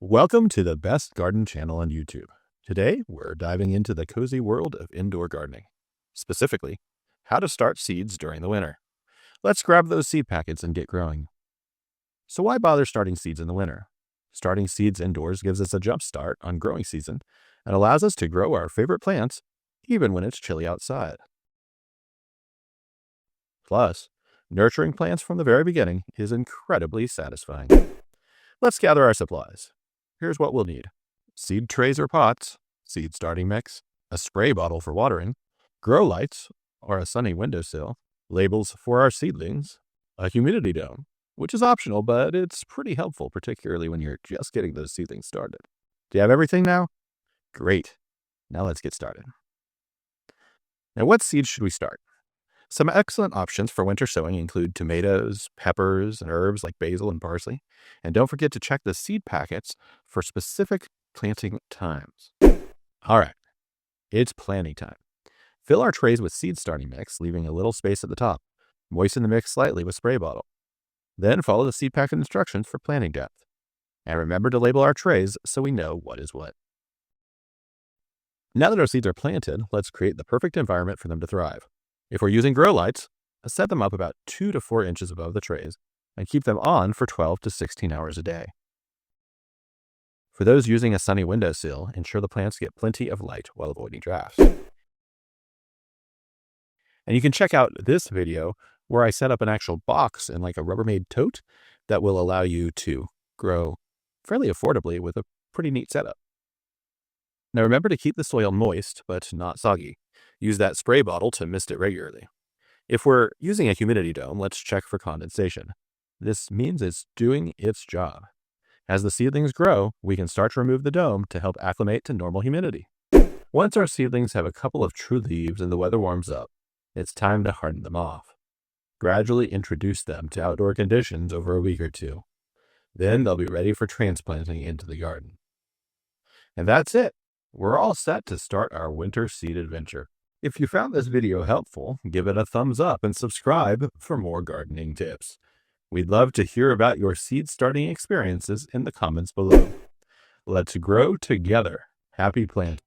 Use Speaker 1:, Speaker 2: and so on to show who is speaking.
Speaker 1: Welcome to the best garden channel on YouTube. Today, we're diving into the cozy world of indoor gardening. Specifically, how to start seeds during the winter. Let's grab those seed packets and get growing. So why bother starting seeds in the winter? Starting seeds indoors gives us a jump start on growing season and allows us to grow our favorite plants even when it's chilly outside. Plus, nurturing plants from the very beginning is incredibly satisfying. Let's gather our supplies. Here's what we'll need: seed trays or pots, seed starting mix, a spray bottle for watering, grow lights or a sunny windowsill, labels for our seedlings, a humidity dome, which is optional, but it's pretty helpful, particularly when you're just getting those seedlings started. Do you have everything now? Great. Now let's get started. Now, what seeds should we start? Some excellent options for winter sowing include tomatoes, peppers, and herbs like basil and parsley. And don't forget to check the seed packets for specific planting times. All right, it's planting time. Fill our trays with seed starting mix, leaving a little space at the top. Moisten the mix slightly with spray bottle. Then follow the seed packet instructions for planting depth. And remember to label our trays so we know what is what. Now that our seeds are planted, let's create the perfect environment for them to thrive. If we're using grow lights, set them up about 2 to 4 inches above the trays and keep them on for 12 to 16 hours a day. For those using a sunny windowsill, ensure the plants get plenty of light while avoiding drafts. And you can check out this video where I set up an actual box in like a Rubbermaid tote that will allow you to grow fairly affordably with a pretty neat setup. Now remember to keep the soil moist but not soggy. Use that spray bottle to mist it regularly. If we're using a humidity dome, let's check for condensation. This means it's doing its job. As the seedlings grow, we can start to remove the dome to help acclimate to normal humidity. Once our seedlings have a couple of true leaves and the weather warms up, it's time to harden them off. Gradually introduce them to outdoor conditions over a week or two. Then they'll be ready for transplanting into the garden. And that's it. We're all set to start our winter seed adventure. If you found this video helpful, give it a thumbs up and subscribe for more gardening tips. We'd love to hear about your seed starting experiences in the comments below. Let's grow together. Happy planting.